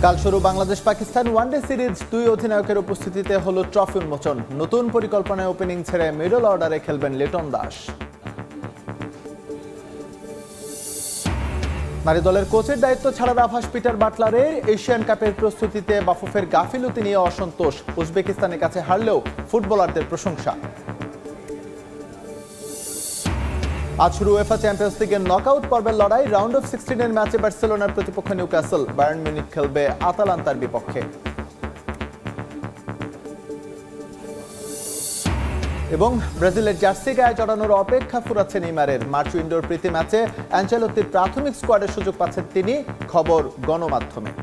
কাল শুরু Bangladesh Pakistan one day series, দুই অধিনায়কের উপস্থিতিতে হলো ট্রফি উন্মোচন। নতুন পরিকল্পনায় ওপেনিং ছেড়ে মিডল অর্ডারে খেলবেন লিটন দাস। নারী দলের কোচের দায়িত্ব ছাড়ার আভাস পিটার বাটলারের। এশিয়ান কাপের প্রস্তুতিতে বাফুফের গাফিলতি নিয়ে অসন্তোষ। উজবেকিস্তানের কাছে হারলেও ফুটবলারদের প্রশংসা। আজ শুরু উয়েফা চ্যাম্পিয়ন্স লিগের নকআউট পর্বের লড়াই। রাউন্ড অফ 16 ম্যাচে বার্সেলোনার প্রতিপক্ষ নিউক্যাসল, বায়ার্ন মিউনিখ খেলবে আতালান্তার বিপক্ষে। এবং ব্রাজিলের জার্সি গায়ে জড়ানোর অপেক্ষা ফুরাচ্ছে নেইমারের। মার্চ উইন্ডোর প্রীতি ম্যাচে অ্যাঞ্চেলোত্তির প্রাথমিক স্কোয়াডের সুযোগ পাচ্ছেন তিনি, খবর গণমাধ্যমে।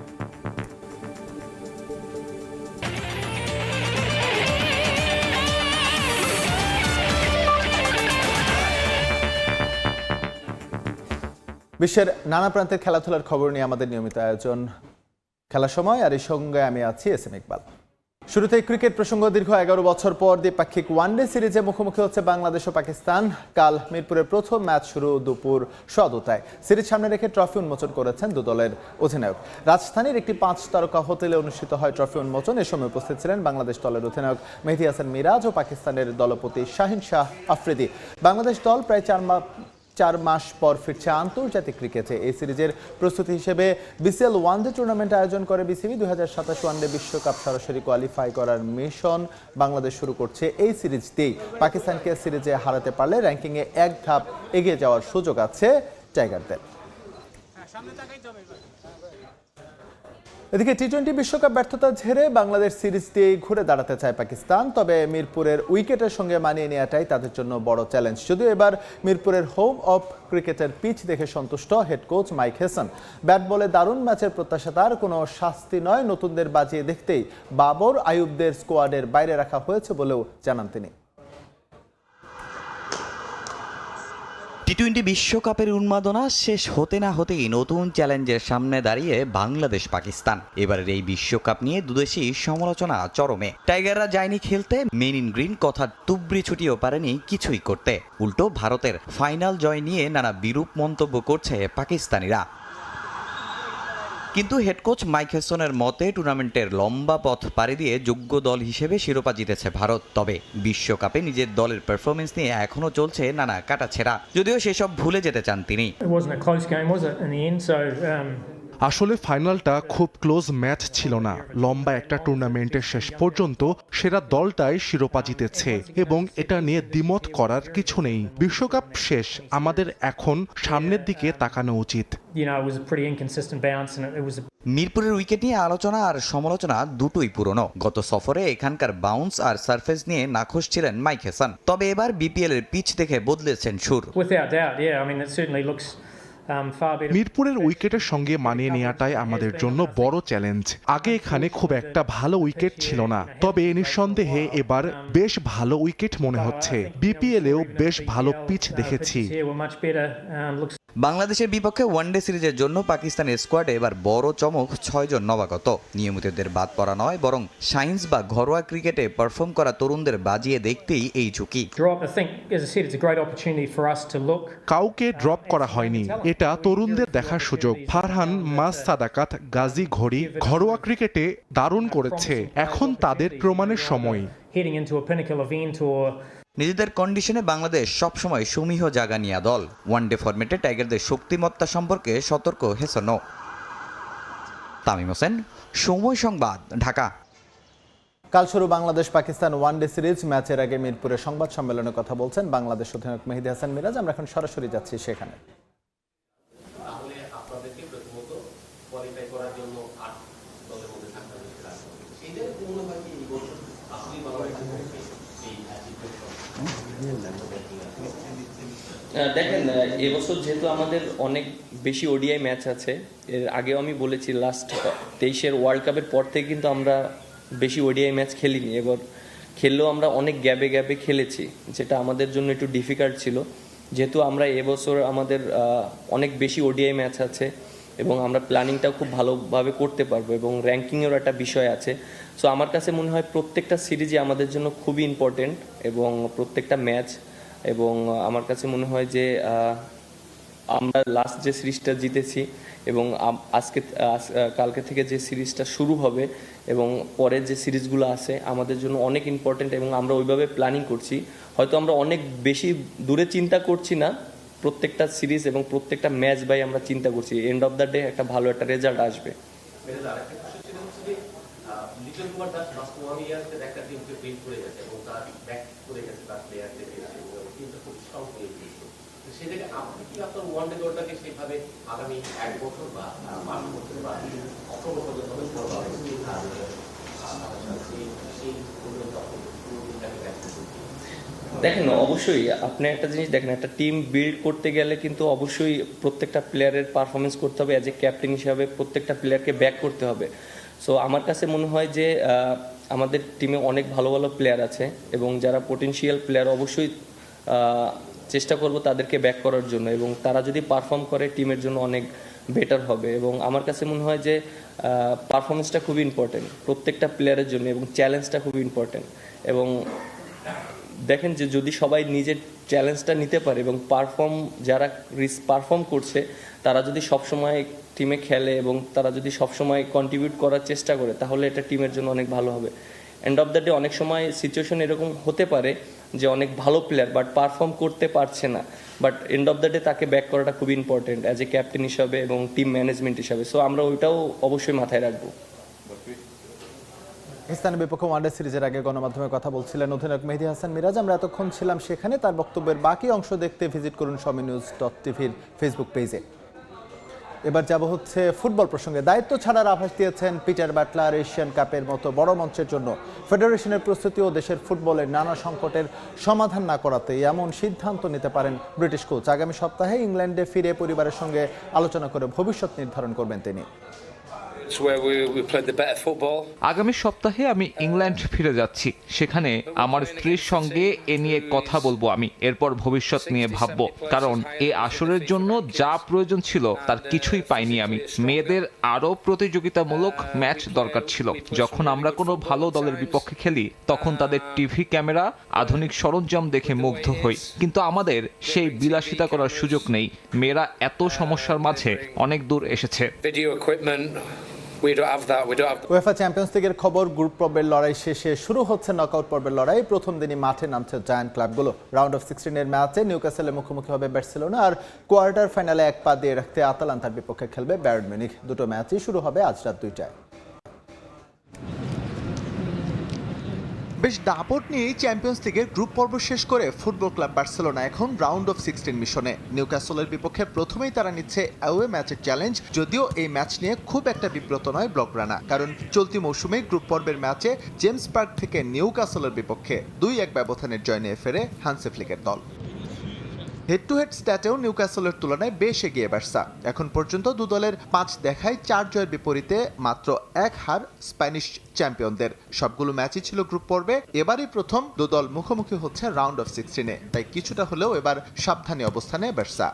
বিশ্বের নানা প্রান্তের খেলাধুলার খবর নিয়ে আমাদের নিয়মিত আয়োজন খেলার সময়, আর এই সঙ্গে আমি আছি এস এম ইকবাল। শুরুতেই ক্রিকেট প্রসঙ্গ। দীর্ঘ 11 বছর পর দ্বিপাক্ষিক ওয়ানডে সিরিজে মুখোমুখি হচ্ছে বাংলাদেশ ও পাকিস্তান। কাল মিরপুরের প্রথম ম্যাচ শুরু দুপুর 2:15টায়। সিরিজ সামনে রেখে ট্রফি উন্মোচন করেছেন দু দলের অধিনায়ক। রাজধানীর একটি 5 তারকা হোটেলে অনুষ্ঠিত হয় ট্রফি উন্মোচন। এ সময় উপস্থিত ছিলেন বাংলাদেশ দলের অধিনায়ক মেহেদী হাসান মিরাজ ও পাকিস্তানের দলপতি শাহিন শাহ আফ্রিদি। বাংলাদেশ দল প্রায় 4 মাস পর ফিরছে আন্তর্জাতিক ক্রিকেটে। এই সিরিজের প্রস্তুতি হিসেবে বিসিএল ওয়ানডে টুর্নামেন্ট আয়োজন করে বিসিবি। 2027 ওয়ানডে বিশ্বকাপ সরাসরি কোয়ালিফাই করার মিশন বাংলাদেশ শুরু করছে এই সিরিজ দিয়েই। পাকিস্তানকে সিরিজে হারাতে পারলে র্যাঙ্কিংয়ে এক ধাপ এগিয়ে যাওয়ার সুযোগ আছে টাইগারদের। এদিকে টি-20 বিশ্বকাপ ব্যর্থতার ঝেড়ে বাংলাদেশ সিরিজ দিয়ে ঘুরে দাঁড়াতে চায় পাকিস্তান। তবে মিরপুরের উইকেটের সঙ্গে মানিয়ে নেওয়াটাই তাদের জন্য বড় চ্যালেঞ্জ। যদিও এবার মিরপুরের হোম অফ ক্রিকেটের পিচ দেখে সন্তুষ্ট head coach mic Hesson. Bat বলে দারুণ ম্যাচের প্রত্যাশা তার, কোনো শাস্তি নয়। নতুনদের বাজিয়ে দেখতেই বাবর আয়ুবদের স্কোয়াডের বাইরে রাখা হয়েছে বলেও জানান তিনি। টি-20 বিশ্বকাপের উন্মাদনা শেষ হতে না হতেই নতুন চ্যালেঞ্জের সামনে দাঁড়িয়ে বাংলাদেশ পাকিস্তান। এবারের এই বিশ্বকাপ নিয়ে দুদেশই সমালোচনা চরমে। টাইগাররা যায়নি খেলতে, মেন ইন গ্রিন কথা তুবড়ি ছুটিয়েও পারেনি কিছুই করতে। উল্টো ভারতের ফাইনাল জয় নিয়ে নানা বিরূপ মন্তব্য করছে পাকিস্তানিরা। কিন্তু হেড কোচ মাইক হেসনের মতে টুর্নামেন্টের লম্বা পথ পাড়ি দিয়ে যোগ্য দল হিসেবে শিরোপা জিতেছে ভারত। তবে বিশ্বকাপে নিজের দলের পারফরমেন্স নিয়ে এখনো চলছে নানা কাটাছেঁড়া। যদিও সেসব ভুলে যেতে চান তিনি। আসলে ফাইনালটা খুব ক্লোজ ম্যাচ ছিল না। লম্বা একটা টুর্নামেন্টের শেষ পর্যন্ত সেরা দলটাই শিরোপা জিতেছে এবং এটা নিয়ে দ্বিমত করার কিছু নেই। বিশ্বকাপ শেষ, আমাদের এখন সামনের দিকে তাকানো উচিত। মিরপুরের উইকেট নিয়ে আলোচনা আর সমালোচনা দুটোই পুরনো। গত সফরে এখানকার বাউন্স আর সারফেস নিয়ে নাখোশ ছিলেন মাইক হেসন। তবে এবার বিপিএল এর পিচ দেখে বদলেছেন সুর। মিরপুরের উইকেটের সঙ্গে মানিয়ে নেওয়াটাই আমাদের জন্য বড় চ্যালেঞ্জ। আগে এখানে খুব একটা ভালো উইকেট ছিল না, তবে নিঃসন্দেহে এবার বেশ ভালো উইকেট মনে হচ্ছে। বিপিএলেও বেশ ভালো পিচ দেখেছি। বাংলাদেশের বিপক্ষে ওয়ানডে সিরিজের জন্য পাকিস্তানের স্কোয়াডে এবার বড় চমক 6 জন নবাগত। নিয়মিতদের বাদ পড়া নয়, বরং সায়েন্স বা ঘরোয়া ক্রিকেটে পারফর্ম করা তরুণদের বাজিয়ে দেখতেই এই ঝুঁকি। কাউকে ড্রপ করা হয়নি, এটা তরুণদের দেখার সুযোগ। ফারহান, মাস সাদাকাত, গাজী ঘড়ি ঘরোয়া ক্রিকেটে দারুণ করেছে। এখন তাদের প্রমাণের সময়। নিজেদের কন্ডিশনে বাংলাদেশ সবসময় সমীহ জায়গা নিয়া দল। ওয়ানডে ফরম্যাটে টাইগারদের শক্তিমত্তা সম্পর্কে সতর্ক হেসনও। তামিম হোসেন, সময় সংবাদ, ঢাকা। কাল শুরু বাংলাদেশ পাকিস্তান ওয়ানডে সিরিজ। ম্যাচের আগে মিরপুরে সংবাদ সম্মেলনে কথা বলছেন বাংলাদেশ অধিনায়ক মেহেদী হাসান মিরাজ। আমরা এখন সরাসরি যাচ্ছি সেখানে। দেখেন, এবছর যেহেতু আমাদের অনেক বেশি ওডিআই ম্যাচ আছে, এর আগেও আমি বলেছি লাস্ট 23-এর ওয়ার্ল্ড কাপের পর থেকে কিন্তু আমরা বেশি ওডিআই ম্যাচ খেলিনি। এবার খেললেও আমরা অনেক গ্যাপে গ্যাপে খেলেছি, যেটা আমাদের জন্য একটু ডিফিকাল্ট ছিল। যেহেতু আমরা এবছর আমাদের অনেক বেশি ওডিআই ম্যাচ আছে এবং আমরা প্ল্যানিংটাও খুব ভালোভাবে করতে পারবো এবং র্যাঙ্কিংয়েরও একটা বিষয় আছে। সো আমার কাছে মনে হয় প্রত্যেকটা সিরিজই আমাদের জন্য খুবই ইম্পর্টেন্ট এবং প্রত্যেকটা ম্যাচ, এবং আমার কাছে মনে হয় যে আমরা লাস্ট যে সিরিজটা জিতেছি এবং কালকে থেকে যে সিরিজটা শুরু হবে এবং পরের যে সিরিজগুলো আছে আমাদের জন্য অনেক ইম্পর্টেন্ট এবং আমরা ওইভাবে প্ল্যানিং করছি। হয়তো আমরা অনেক বেশি দূরে চিন্তা করছি না, প্রত্যেকটা সিরিজ এবং প্রত্যেকটা ম্যাচ বাই আমরা চিন্তা করছি এন্ড অফ দ্য ডে একটা ভালো একটা রেজাল্ট আসবে। দেখেন অবশ্যই আপনি একটা জিনিস দেখেন, একটা টিম বিল্ড করতে গেলে কিন্তু অবশ্যই প্রত্যেকটা প্লেয়ারের পারফরমেন্স করতে হবে, অ্যাজ এ ক্যাপ্টেন হিসাবে প্রত্যেকটা প্লেয়ারকে ব্যাক করতে হবে। সো আমার কাছে মনে হয় যে আমাদের টিমে অনেক ভালো ভালো প্লেয়ার আছে এবং যারা পোটেনশিয়াল প্লেয়ার অবশ্যই চেষ্টা করব তাদেরকে ব্যাক করার জন্য, এবং তারা যদি পারফর্ম করে টিমের জন্য অনেক বেটার হবে। এবং আমার কাছে মনে হয় যে পারফরমেন্সটা খুবই ইম্পর্টেন্ট প্রত্যেকটা প্লেয়ারের জন্য এবং চ্যালেঞ্জটা খুবই ইম্পর্টেন্ট। এবং দেখেন যে যদি সবাই নিজের চ্যালেঞ্জটা নিতে পারে এবং যারা পারফর্ম করছে তারা যদি সবসময় টিমে খেলে এবং তারা যদি সবসময় কন্ট্রিবিউট করার চেষ্টা করে তাহলে এটা টিমের জন্য অনেক ভালো হবে। এন্ড অফ দ্য ডে অনেক সময় সিচুয়েশন এরকম হতে পারে যে অনেক ভালো প্লেয়ার বাট পারফর্ম করতে পারছে না, but end of the day তাকে ব্যাক করাটা খুবই ইম্পর্টেন্ট অ্যাজ এ ক্যাপ্টেন হিসাবে এবং টিম ম্যানেজমেন্ট হিসাবে। সো আমরা ওইটাও অবশ্যই মাথায় রাখবো। পাকিস্তানের বিপক্ষে ওয়ানডে সিরিজের আগে গণমাধ্যমে কথা বলছিলেন অধিনায়ক মেহেদী হাসান মিরাজ। আমরা এতক্ষণ ছিলাম সেখানে। তার বক্তব্যের বাকি অংশ দেখতে ভিজিট করুন সময়.নিউজ.টিভির ফেসবুক পেজে। এবার যাব হচ্ছে ফুটবল প্রসঙ্গে। দায়িত্ব ছাড়ার আভাস দিয়েছেন পিটার বাটলার। এশিয়ান কাপের মতো বড় মঞ্চের জন্য ফেডারেশনের প্রস্তুতি ও দেশের ফুটবলের নানা সংকটের সমাধান না করাতে এমন সিদ্ধান্ত নিতে পারেন ব্রিটিশ কোচ। আগামী সপ্তাহে ইংল্যান্ডে ফিরে পরিবারের সঙ্গে আলোচনা করে ভবিষ্যৎ নির্ধারণ করবেন তিনি। আগামী সপ্তাহে আমি ইংল্যান্ড ফিরে যাচ্ছি, সেখানে আমার স্ত্রীর সঙ্গে এ নিয়ে কথা বলবো আমি, এরপর ভবিষ্যৎ নিয়ে ভাববো। কারণ এই আসরের জন্য যা প্রয়োজন ছিল তার কিছুই পাইনি আমি। মেয়েদের আরও প্রতিযোগিতামূলক ম্যাচ দরকার ছিল। যখন আমরা কোনো ভালো দলের বিপক্ষে খেলি তখন তাদের টিভি ক্যামেরা, আধুনিক সরঞ্জাম দেখে মুগ্ধ হই, কিন্তু আমাদের সেই বিলাসিতা করার সুযোগ নেই। মেয়েরা এত সমস্যার মাঝে অনেক দূর এসেছে। উয়েফা চ্যাম্পিয়ন্স লিগের খবর। গ্রুপ পর্বের লড়াই শেষে শুরু হচ্ছে নকআউট পর্বের লড়াই। প্রথম দিনই মাঠে নামছে জায়ান্ট ক্লাবগুলো। রাউন্ড অফ 16 ম্যাচে নিউক্যাসলের মুখোমুখি হবে বার্সেলোনা, আর কোয়ার্টার ফাইনালে এক পা দিয়ে রাখতে আতালান্তার বিপক্ষে খেলবে বায়ার্ন মিউনিখ। দুটো ম্যাচই শুরু হবে আজ রাত 2টায়। বেশ দাপট নিয়েই চ্যাম্পিয়ন্স লিগের গ্রুপ পর্ব শেষ করে ফুটবল ক্লাব বার্সেলোনা এখন রাউন্ড অফ 16 মিশনে। নিউক্যাসলের বিপক্ষে প্রথমেই তারা নিচ্ছে অ্যাওয়ে ম্যাচের চ্যালেঞ্জ। যদিও এই ম্যাচ নিয়ে খুব একটা বিব্রত নয় ব্লগরানা, কারণ চলতি মৌসুমে গ্রুপ পর্বের ম্যাচে জেমস পার্ক থেকে নিউক্যাসলের বিপক্ষে 2-1 ব্যবধানের জয় নিয়ে ফেরে হান্সি ফ্লিকের দল। হেড টু হেড স্ট্যাটেও নিউক্যাসলের তুলনায় বেশ এগিয়ে বার্সা। এখন পর্যন্ত দু দলের 5 দেখায় 4 জয়ের বিপরীতে মাত্র 1 হার স্প্যানিশ চ্যাম্পিয়নদের। সবগুলো ম্যাচই ছিল গ্রুপ পর্বে। এবারই প্রথম দু দল মুখোমুখি হচ্ছে রাউন্ড অফ 16-এ, তাই কিছুটা হলেও এবার সাবধানী অবস্থানে বার্সা।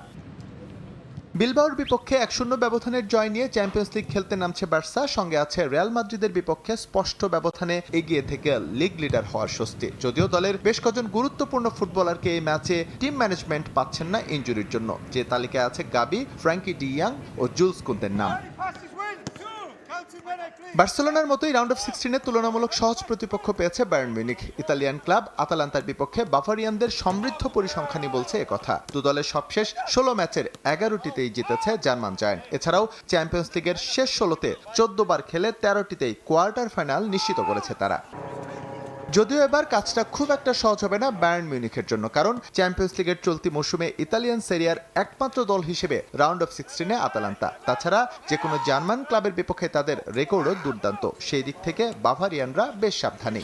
বিলবাওর বিপক্ষে 1-0 ব্যবধানের জয় নিয়ে চ্যাম্পিয়ন্স লিগ খেলতে নামছে বার্সা। সঙ্গে আছে রিয়াল মাদ্রিদের বিপক্ষে স্পষ্ট ব্যবধানে এগিয়ে থেকে লিগ লিডার হওয়ার স্বস্তি। যদিও দলের বেশ কজন গুরুত্বপূর্ণ ফুটবলারকে এই ম্যাচে টিম ম্যানেজমেন্ট পাচ্ছেন না ইনজুরির জন্য। যে তালিকায় আছে গাবি, ফ্র্যাঙ্কি ডি ইয়াং ও জুলস কুন্দের নাম। বার্সেলোনার মতোই রাউন্ড অফ 16-এ তুলনামূলক সহজ প্রতিপক্ষ পেয়েছে বায়ার্ন মিউনিখ। ইতালিয়ান ক্লাব আতালান্তার বিপক্ষে বাভারিয়ানদের সমৃদ্ধ পরিসংখ্যানই বলছে একথা। দু দলের সবশেষ 16 ম্যাচের 11টিতেই জিতেছে জার্মান জায়ান্ট। এছাড়াও চ্যাম্পিয়ন্স লিগের শেষ 16তে 14 বার খেলে 13টিতেই কোয়ার্টার ফাইনাল নিশ্চিত করেছে তারা। যদিও এবার কাজটা খুব একটা সহজ হবে না বায়ার্ন মিউনিখের জন্য, কারণ চ্যাম্পিয়ন্স লিগের চলতি মৌসুমে ইতালিয়ান সেরিয়ার একমাত্র দল হিসেবে রাউন্ড অফ 16-এ আতালান্তা। তাছাড়া যে কোনো জার্মান ক্লাবের বিপক্ষে তাদের রেকর্ডও দুর্দান্ত। সেই দিক থেকে বাভারিয়ানরা বেশ সাবধানী।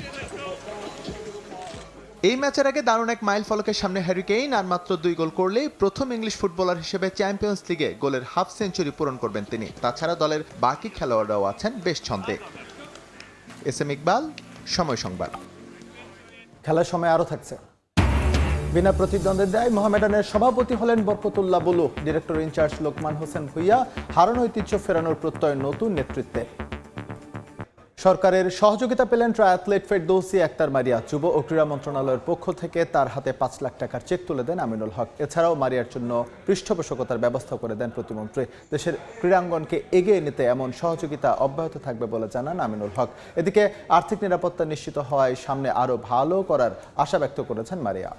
এই ম্যাচের আগে দারুণ এক মাইল ফলকের সামনে হ্যারি কেইন আর মাত্র 2 গোল করলেই প্রথম ইংলিশ ফুটবলার হিসেবে চ্যাম্পিয়ন্স লিগে গোলের হাফ সেঞ্চুরি পূরণ করবেন তিনি। তাছাড়া দলের বাকি খেলোয়াড়রাও আছেন বেশ ছন্দে। এস.এম. ইকবাল, সময় সংবাদ। খেলার সময় আরও থাকছে। বিনা প্রতিদ্বন্দ্বিতায় মোহামেডানের সভাপতি হলেন বরকতুল্লাহ বুলু। ডিরেক্টর ইনচার্জ লোকমান হোসেন ভুইয়া হারানো ঐতিহ্য ফেরানোর প্রত্যয় নতুন নেতৃত্বে। সরকারের সহযোগিতা পেলেন ট্রায়াথলেট ফেরদৌসী আক্তার মারিয়া। যুব ও ক্রীড়া মন্ত্রণালয়ের পক্ষ থেকে তার হাতে ৫ লাখ টাকার চেক তুলে দেন আমিনুল হক। এছাড়াও মারিয়ার জন্য পৃষ্ঠপোষকতার ব্যবস্থা করে দেন প্রতিমন্ত্রী। দেশের ক্রীড়াঙ্গনকে এগিয়ে নিতে এমন সহযোগিতা অব্যাহত থাকবে বলে জানান আমিনুল হক। এদিকে আর্থিক নিরাপত্তা নিশ্চিত হওয়ায় সামনে আরও ভালো করার আশা ব্যক্ত করেছেন মারিয়া।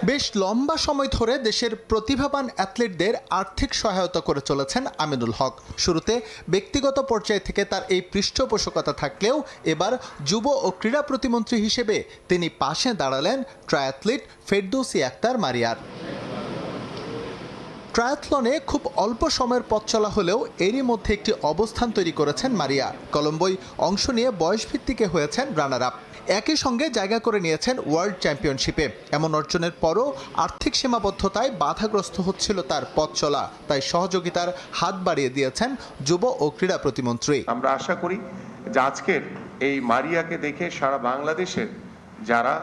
বেশ লম্বা সময় ধরে দেশের প্রতিভাবান অ্যাথলেটদের আর্থিক সহায়তা করে চলেছেন আমিনুল হক। শুরুতে ব্যক্তিগত পর্যায় থেকে তার এই পৃষ্ঠপোষকতা থাকলেও এবার যুব ও ক্রীড়া প্রতিমন্ত্রী হিসেবে তিনি পাশে দাঁড়ালেন ট্রায়াথলিট ফেরদৌসী আক্তার মারিয়ার। ট্রায়াথলনে খুব অল্প সময়ের পথ চলা হলেও এরই মধ্যে একটি অবস্থান তৈরি করেছেন মারিয়া। কলম্বোয় অংশ নিয়ে বয়সভিত্তিকে হয়েছেন রানার আপ। একই সঙ্গে জায়গা করে নিয়েছেন ওয়ার্ল্ড চ্যাম্পিয়নশিপে। এমন অর্জনের পরও আর্থিক সীমাবদ্ধতায় বাধাগ্রস্ত হচ্ছিল তার পথ চলা, তাই সহযোগিতার হাত বাড়িয়ে দিয়েছেন যুব ও ক্রীড়া প্রতিমন্ত্রী। আমরা আশা করি যে আজকের এই মারিয়াকে দেখে সারা বাংলাদেশের যারা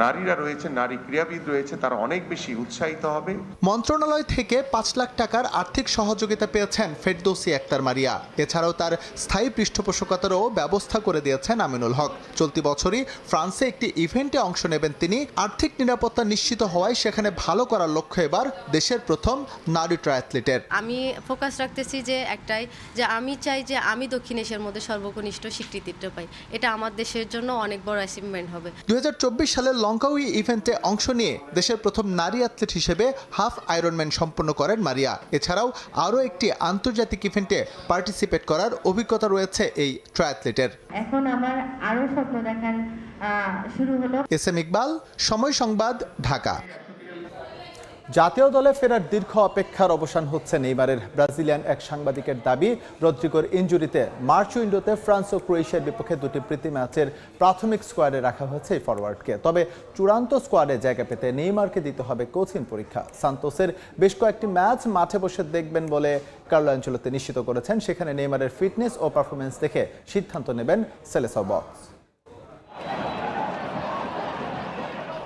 নারীরা রয়েছে, নারী ক্রীড়াবিদ রয়েছে, তারা অনেক বেশি উৎসাহিত হবে। মন্ত্রণালয় থেকে ৫ লাখ টাকার আর্থিক সহযোগিতা পেয়েছেন ফেরদৌসী আক্তার মারিয়া। এছাড়াও তার স্থায়ী পৃষ্ঠপোষকতারও ব্যবস্থা করে দিয়েছেন আমিনুল হক। চলতি বছরই ফ্রান্সে একটি ইভেন্টে অংশ নেবেন তিনি। আর্থিক নিরাপত্তা নিশ্চিত হওয়ায় সেখানে ভালো করার লক্ষ্য এবার দেশের প্রথম নারী ট্রায়াথলিটের। আমি ফোকাস রাখতেছি যে একটাই, যে আমি চাই যে আমি দক্ষিণ এশিয়ার মধ্যে সর্বকনিষ্ঠ স্বীকৃতিটা পাই। এটা আমার দেশের জন্য অনেক বড় অ্যাচিভমেন্ট হবে। ২০২৪ সালে লঙ্কাউই ইভেন্টে অংশ নিয়ে দেশের প্রথম নারী অ্যাথলেট হিসেবে হাফ আয়রনম্যান সম্পন্ন করেন মারিয়া। এছাড়াও আরও একটি আন্তর্জাতিক ইভেন্টে পার্টিসিপেট করার অভিজ্ঞতা রয়েছে এই ট্রায়াথলেটের। এখন আমার আরও স্বপ্ন দেখার শুরু হলো। এসএম ইকবাল, সময় সংবাদ, ঢাকা। জাতীয় দলে ফেরার দীর্ঘ অপেক্ষার অবসান হচ্ছে নেইমারের। ব্রাজিলিয়ান এক সাংবাদিকের দাবি, রদ্রিগোর ইনজুরিতে মার্চ উইন্ডোতে ফ্রান্স ও ক্রোয়েশিয়ার বিপক্ষে দুটি প্রীতি ম্যাচের প্রাথমিক স্কোয়াডে রাখা হয়েছে এই ফরওয়ার্ডকে। তবে চূড়ান্ত স্কোয়াডে জায়গা পেতে নেইমারকে দিতে হবে কঠিন পরীক্ষা। সান্তোসের বেশ কয়েকটি ম্যাচ মাঠে বসে দেখবেন বলে কার্লো আনচেলোত্তি নিশ্চিত করেছেন। সেখানে নেইমারের ফিটনেস ও পারফরমেন্স দেখে সিদ্ধান্ত নেবেন সেলেসাও বক্স।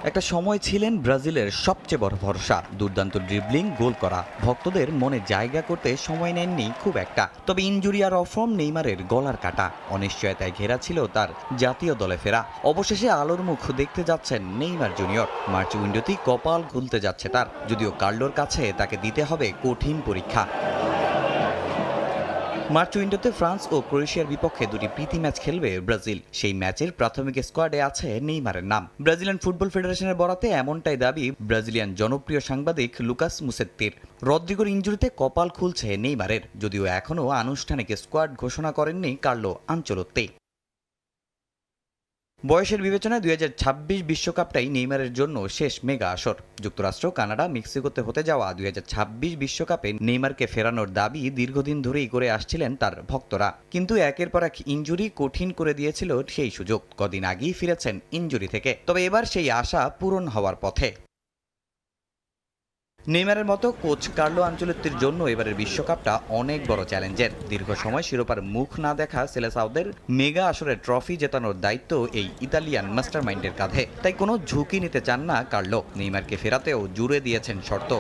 একটা সময় ছিলেন ব্রাজিলের সবচেয়ে বড় ভরসা। দুর্দান্ত ড্রিবলিং, গোল করা, ভক্তদের মনে জায়গা করতে সময় নেননি খুব একটা। তবে ইনজুরি আর অফর্ম নেইমারের গলার কাটা। অনিশ্চয়তায় ঘেরা ছিল তার জাতীয় দলে ফেরা। অবশেষে আলোর মুখ দেখতে যাচ্ছেন নেইমার জুনিয়র। মার্চ উইন্ডোতেই কপাল খুলতে যাচ্ছে তার, যদিও কার্লোর কাছে তাকে দিতে হবে কঠিন পরীক্ষা। মার্চ উইন্ডোতে ফ্রান্স ও ক্রোয়েশিয়ার বিপক্ষে দুটি প্রীতি ম্যাচ খেলবে ব্রাজিল। সেই ম্যাচের প্রাথমিক স্কোয়াডে আছে নেইমারের নাম। ব্রাজিলিয়ান ফুটবল ফেডারেশনের বরাতে এমনটাই দাবি জনপ্রিয় সাংবাদিক লুকাস মুসেত্তির। রদ্রিগোর ইনজুরিতে কপাল খুলছে নেইমারের, যদিও এখনও আনুষ্ঠানিক স্কোয়াড ঘোষণা করেননি কার্লো আনচেলোত্তি। বয়সের বিবেচনায় 2026 বিশ্বকাপটাই নেইমারের জন্য শেষ মেগা আসর। যুক্তরাষ্ট্র, কানাডা, মেক্সিকোতে হতে যাওয়া 2026 বিশ্বকাপে নেইমারকে ফেরানোর দাবি দীর্ঘদিন ধরেই করে আসছিলেন তার ভক্তরা। কিন্তু একের পর এক ইনজুরি কঠিন করে দিয়েছিল সেই সুযোগ। কদিন আগেই ফিরেছেন ইনজুরি থেকে, তবে এবার সেই আশা পূরণ হওয়ার পথে। নেইমারের মতো কোচ কার্লো আনচেলোত্তির জন্য এবারের বিশ্বকাপটা অনেক বড় চ্যালেঞ্জের। দীর্ঘ সময় শিরোপার মুখ না দেখা সেলেসাওদের মেগা আসরের ট্রফি জেতানোর দায়িত্ব এই ইতালিয়ান মাস্টারমাইন্ডের কাঁধে। তাই কোনো ঝুঁকি নিতে চান না কার্লো। নেইমারকে ফেরাতেও জুড়ে দিয়েছেন শর্ত।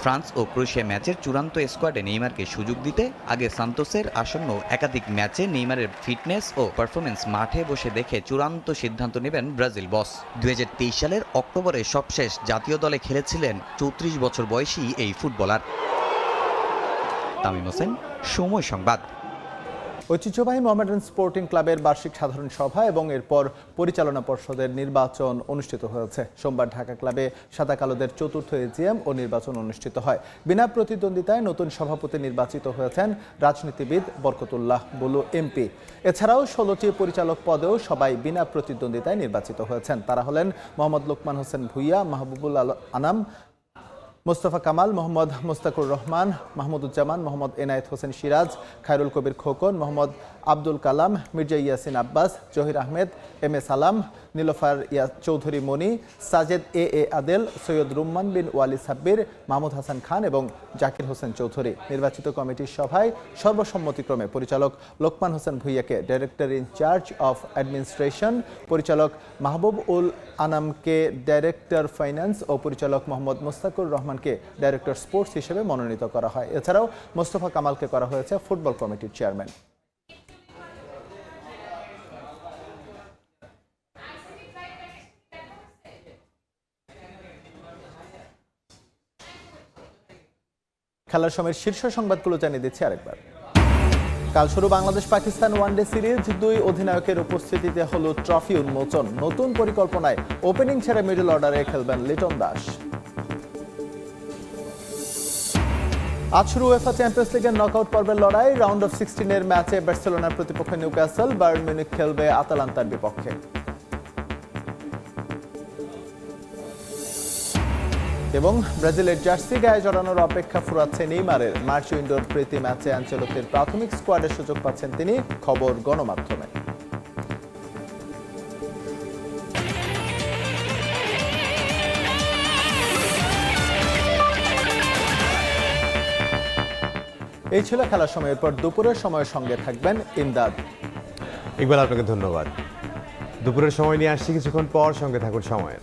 ফ্রান্স ও ক্রোয়েশিয়া ম্যাচের চূড়ান্ত স্কোয়াডে নেইমারকে সুযোগ দিতে আগে সান্তোসের আসন্ন একাধিক ম্যাচে নেইমারের ফিটনেস ও পারফরমেন্স মাঠে বসে দেখে চূড়ান্ত সিদ্ধান্ত নেবেন ব্রাজিল বস। 2023 সালের অক্টোবরে সবশেষ জাতীয় দলে খেলেছিলেন 34 বছর বয়সী এই ফুটবলার। তামিম হোসেন, সময় সংবাদ। ঐতিহ্যবাহী মোহামেডান স্পোর্টিং ক্লাবের বার্ষিক সাধারণ সভা এবং এরপর পরিচালনা পর্ষদের নির্বাচন অনুষ্ঠিত হয়েছে। সোমবার ঢাকা ক্লাবে সাদা কালোদের চতুর্থ এজিএম ও নির্বাচন অনুষ্ঠিত হয়। বিনা প্রতিদ্বন্দ্বিতায় নতুন সভাপতি নির্বাচিত হয়েছেন রাজনীতিবিদ বরকতুল্লাহ বুলু এমপি। এছাড়াও 16টি পরিচালক পদেও সবাই বিনা প্রতিদ্বন্দ্বিতায় নির্বাচিত হয়েছেন। তারা হলেন মোহাম্মদ লোকমান হোসেন ভুইয়া, মাহবুবুল আনাম, মোস্তফা কামাল, মোহাম্মদ মোস্তাকুর রহমান, মাহমুদুজ্জামান, মোহাম্মদ এনায়েত হোসেন সিরাজ, খায়রুল কবির খোকন, মোহাম্মদ আব্দুল কালাম, মির্জা ইয়াসিন আব্বাস, জহির আহমেদ, এম এ সালাম, নীলোফার চৌধুরী মনি, সাজেদ এ আদেল, সৈয়দ রুম্মান বিন ওয়ালি সাব্বির, মাহমুদ হাসান খান এবং জাকির হোসেন চৌধুরী। নির্বাচিত কমিটির সভায় সর্বসম্মতিক্রমে পরিচালক লোকমান হোসেন ভূঁইয়াকে ডাইরেক্টর ইনচার্জ অফ অ্যাডমিনিস্ট্রেশন, পরিচালক মাহবুব উল আনামকে ডাইরেক্টর ফাইন্যান্স ও পরিচালক মোহাম্মদ মোস্তাকুর রহমানকে ডাইরেক্টর স্পোর্টস হিসেবে মনোনীত করা হয়। এছাড়াও মোস্তফা কামালকে করা হয়েছে ফুটবল কমিটির চেয়ারম্যান। খেলার সময়ের শীর্ষ সংবাদগুলো জানিয়ে দিচ্ছি আরেকবার। কাল শুরু বাংলাদেশ পাকিস্তান ওয়ানডে সিরিজ। 2 অধিনায়কের উপস্থিতিতে হলো ট্রফি উন্মোচন। নতুন পরিকল্পনায় ওপেনিং ছেড়ে মিডল অর্ডারে খেলবেন লিটন দাস। আজ শুরু উয়েফা চ্যাম্পিয়ন্স লিগের নকআউট পর্বের লড়াই। রাউন্ড অফ 16-এর ম্যাচে বার্সেলোনার প্রতিপক্ষ নিউক্যাসল, বায়ার্ন মিউনিখ খেলবে আতালান্তার বিপক্ষে। এবং ব্রাজিলের জার্সি গায়ে জড়ানোর অপেক্ষা ফুরাচ্ছে নেইমারের। মার্চ উইন্ডোর প্রীতি ম্যাচে আঞ্চলকের প্রাথমিক স্কোয়াডের সুযোগ পাচ্ছেন তিনি, খবর গণমাধ্যমে। এই ছিল খেলার সময়। এরপর দুপুরের সময়ের সঙ্গে থাকবেন ইমদাদ। ইকবাল, আপনাকে ধন্যবাদ। দুপুরের সময় নিয়ে আসছি কিছুক্ষণ পর, সঙ্গে থাকুন সময়ের।